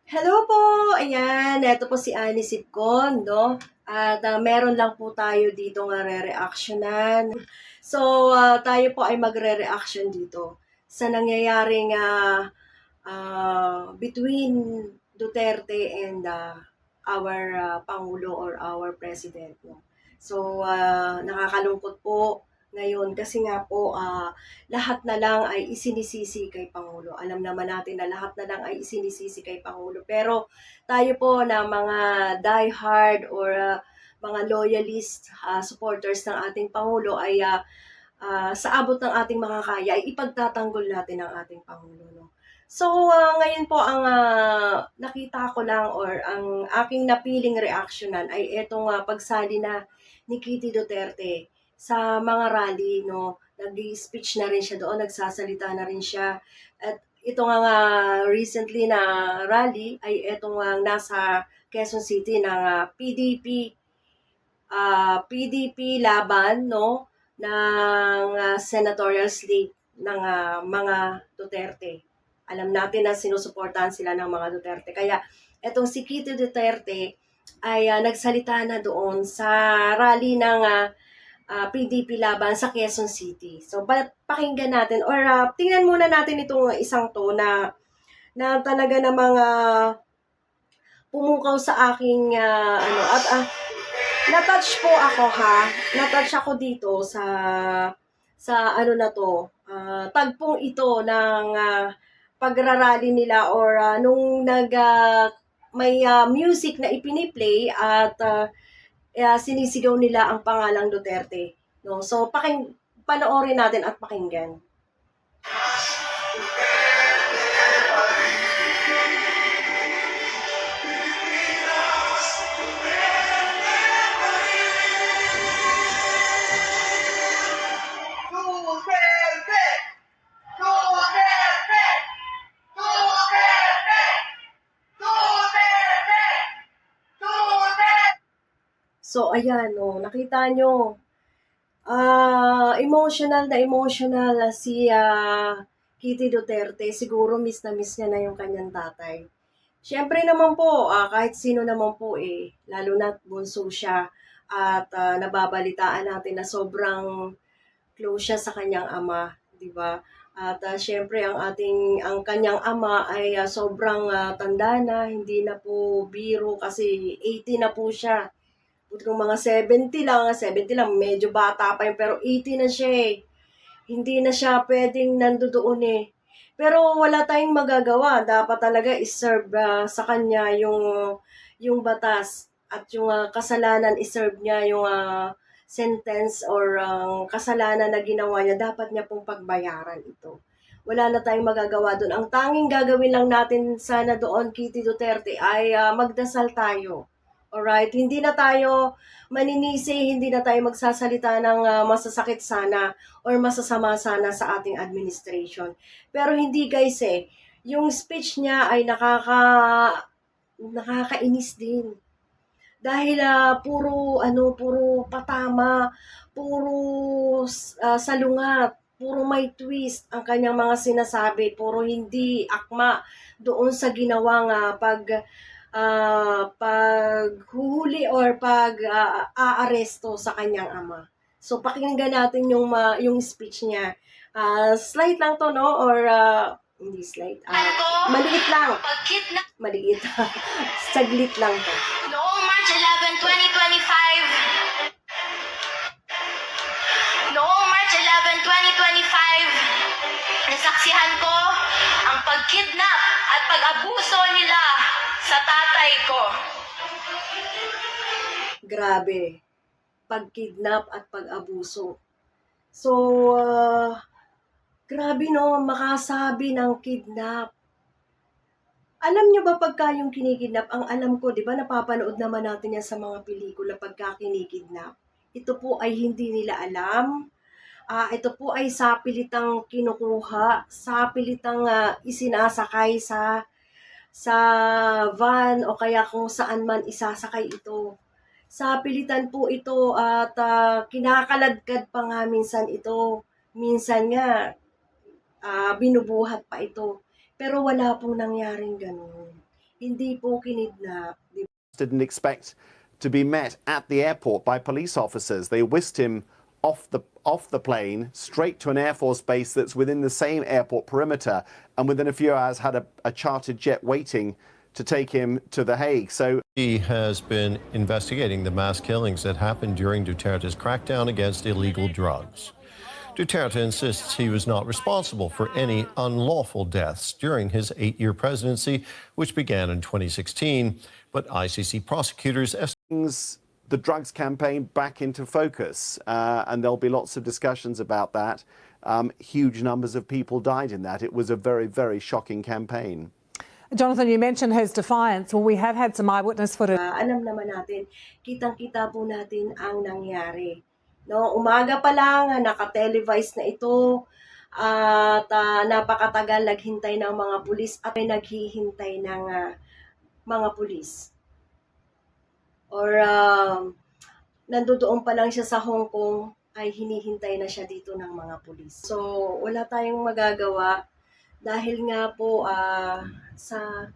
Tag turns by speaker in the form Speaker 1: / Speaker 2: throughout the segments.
Speaker 1: Hello po! Ayan, eto po si Annie Sipcon, no? At meron lang po tayo dito nga re-reactionan. So, tayo po ay magre-reaction dito sa nangyayaring between Duterte and our Pangulo or our President. No? So, nakakalungkot po ngayon kasi nga po lahat na lang ay isinisisi kay Pangulo. Alam naman natin na lahat na lang ay isinisisi kay Pangulo. Pero tayo po na mga diehard or mga loyalist supporters ng ating Pangulo ay sa abot ng ating mga kaya ay ipagtatanggol natin ang ating Pangulo. No? So, ngayon po ang nakita ko lang or ang aking napiling reaksyonan ay etong pagsali na ni Kitty Duterte sa mga rally, no? Nag-speech na rin siya doon, nagsasalita na rin siya. At ito nga recently na rally ay etong nasa Quezon City ng PDP laban, no? Ng senatorial slate ng mga Duterte. Alam natin na sinusuportahan sila ng mga Duterte. Kaya etong si Kitty Duterte ay nagsalita na doon sa rally ng PDP laban sa Quezon City. So, pakinggan natin or tingnan muna natin itong isang to na talaga namang pumukaw sa aking at na-touch po ako na-touch ako dito sa ano na to, tagpong ito ng pagrarally nila or nung may music na ipiniplay at sinisigaw nila ang pangalang Duterte. No? So, panoorin natin at pakinggan. So, ayan, no, nakita nyo, emotional si Kitty Duterte. Siguro miss na miss niya na yung kanyang tatay. Siyempre naman po, kahit sino naman po lalo na bunso siya at nababalitaan natin na sobrang close siya sa kanyang ama, di ba? At siyempre ang kanyang ama ay sobrang tanda na, hindi na po biro kasi 80 na po siya. Kung mga 70 lang, medyo bata pa yun, pero 80 na siya Hindi na siya pwedeng nandoon Pero wala tayong magagawa. Dapat talaga iserve sa kanya yung batas at yung kasalanan, iserve niya yung sentence or kasalanan na ginawa niya, dapat niya pong pagbayaran ito. Wala na tayong magagawa doon. Ang tanging gagawin lang natin sana doon, Kitty Duterte, ay magdasal tayo. Alright, hindi na tayo maninisi, hindi na tayo magsasalita ng masasakit sana or masasama sana sa ating administration. Pero hindi guys yung speech niya ay nakakainis din. Dahil puro patama, puro salungat, puro may twist ang kanyang mga sinasabi, puro hindi akma doon sa ginawang paghuhuli or aaresto sa kanyang ama. So pakinggan natin yung speech niya. Slight lang to, no? Or hindi slight. Maliit lang. Maliit. Saglit lang to.
Speaker 2: Noong March 11, 2025, nasaksihan ko ang pagkidnap at pag-abuso nila sa tatay ko.
Speaker 1: Grabe. Pagkidnap at pag-abuso. So, grabe no, makasabi ng kidnap. Alam nyo ba pagka yung kinikidnap, ang alam ko, di ba napapanood naman natin yan sa mga pelikula pagka kinikidnap. Ito po ay hindi nila alam. Ito po ay sapilitang kinukuha, sapilitang isinasakay sa van o kaya kung saan man isasakay ito. Sapilitan po ito at kinakaladkad pa nga minsan ito. Minsan nga, binubuhat pa ito. Pero wala pong nangyaring ganun. Hindi po kinidnap, di
Speaker 3: didn't expect to be met at the airport by police officers. They whisked him off the plane straight to an Air Force base that's within the same airport perimeter, and within a few hours had a chartered jet waiting to take him to The Hague. So
Speaker 4: He has been investigating the mass killings that happened during Duterte's crackdown against illegal drugs. Duterte insists he was not responsible for any unlawful deaths during his 8-year presidency, which began in 2016. But ICC prosecutors
Speaker 3: brings the drugs campaign back into focus, and there'll be lots of discussions about that. Huge numbers of people died in that. It was a very, very shocking campaign.
Speaker 5: Jonathan, you mentioned his defiance. Well, we have had some eyewitness footage.
Speaker 1: alam naman natin, kitang-kita po natin ang nangyari. No, umaga pa lang, naka-televise na ito, at napakatagal naghintay ng mga pulis at may naghihintay ng mga pulis. Or nandoon pa lang siya sa Hong Kong, ay hinihintay na siya dito ng mga pulis. So, wala tayong magagawa dahil nga po sa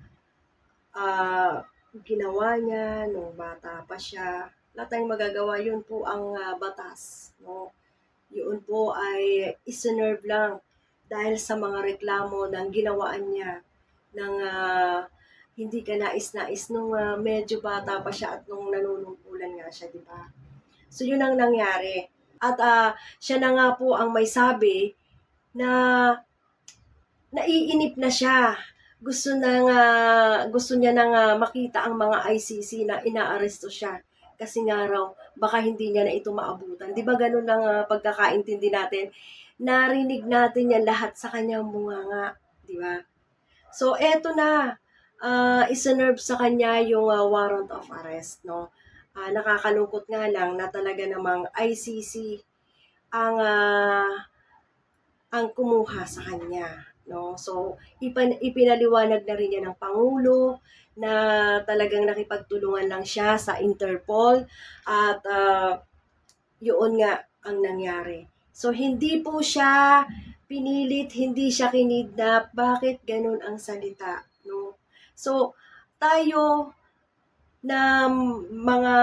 Speaker 1: ginawa niya nung bata pa siya. Wala tayong magagawa, yun po ang batas. No? Yun po ay iserve lang dahil sa mga reklamo ng ginawaan niya ng hindi ka nais-nais nung medyo bata pa siya at nung nanunungkulan nga siya, di ba? So, yun ang nangyari. At siya na nga po ang may sabi na naiinip na siya. Gusto niya nang makita ang mga ICC na inaaresto siya. Kasi nga raw, baka hindi niya na ito maabutan. Di ba ganun ang pagkakaintindi natin? Narinig natin yan lahat sa kanyang bunganga. Di ba? So, eto na. Iserve sa kanya yung warrant of arrest. No? Nakakalungkot nga lang na talaga namang ICC ang kumuha sa kanya. No? So, ipinaliwanag na rin yan ng Pangulo na talagang nakipagtulungan lang siya sa Interpol at yun nga ang nangyari. So, hindi po siya pinilit, hindi siya kinidnap. Bakit ganun ang salita? No? So, tayo na mga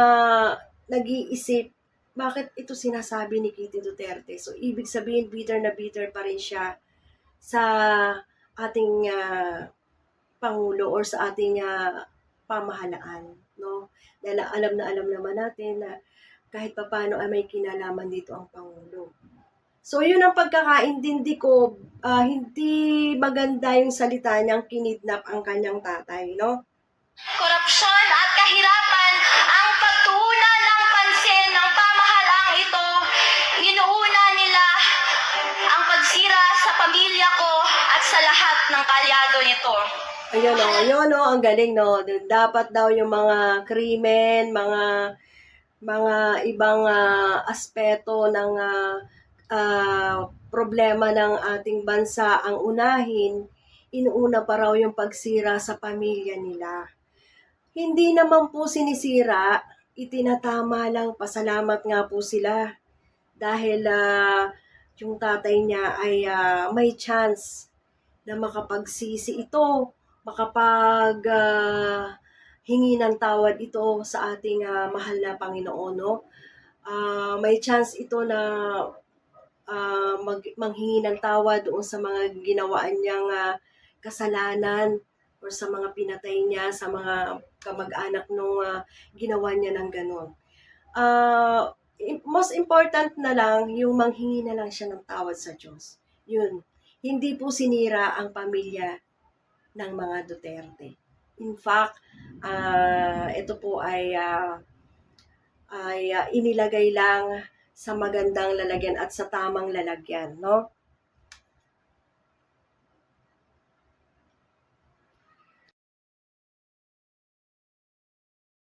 Speaker 1: nag-iisip, bakit ito sinasabi ni Kitty Duterte? So, ibig sabihin, bitter na bitter pa rin siya sa ating Pangulo or sa ating pamahalaan. No? Dahil alam naman natin na kahit paano ay may kinalaman dito ang Pangulo. So, yun ang pagkakaintindi ko. Hindi maganda yung salita niyang kinidnap ang kanyang tatay, no?
Speaker 2: Korupsyon at kahirapan ang pagtuunan ng pansin ng pamahalaang ito. Inuuna nila ang pagsira sa pamilya ko at sa lahat ng kalyado nito.
Speaker 1: Ayun o, ang galing no. Dapat daw yung mga krimen, mga ibang aspeto ng problema ng ating bansa ang unahin, inuuna pa raw yung pagsira sa pamilya nila. Hindi naman po sinisira, itinatama lang, pasalamat nga po sila. Dahil yung tatay niya ay may chance na makapagsisi ito, hingi ng tawad ito sa ating mahal na Panginoon. No? May chance ito na manghingi ng tawad doon sa mga ginawaan niyang kasalanan or sa mga pinatay niya, sa mga kamag-anak nung ginawa niya ng ganon. Most important na lang, yung manghingi na lang siya ng tawad sa Diyos. Yun. Hindi po sinira ang pamilya ng mga Duterte. In fact, ito po ay inilagay lang sa magandang lalagyan at sa tamang lalagyan, no?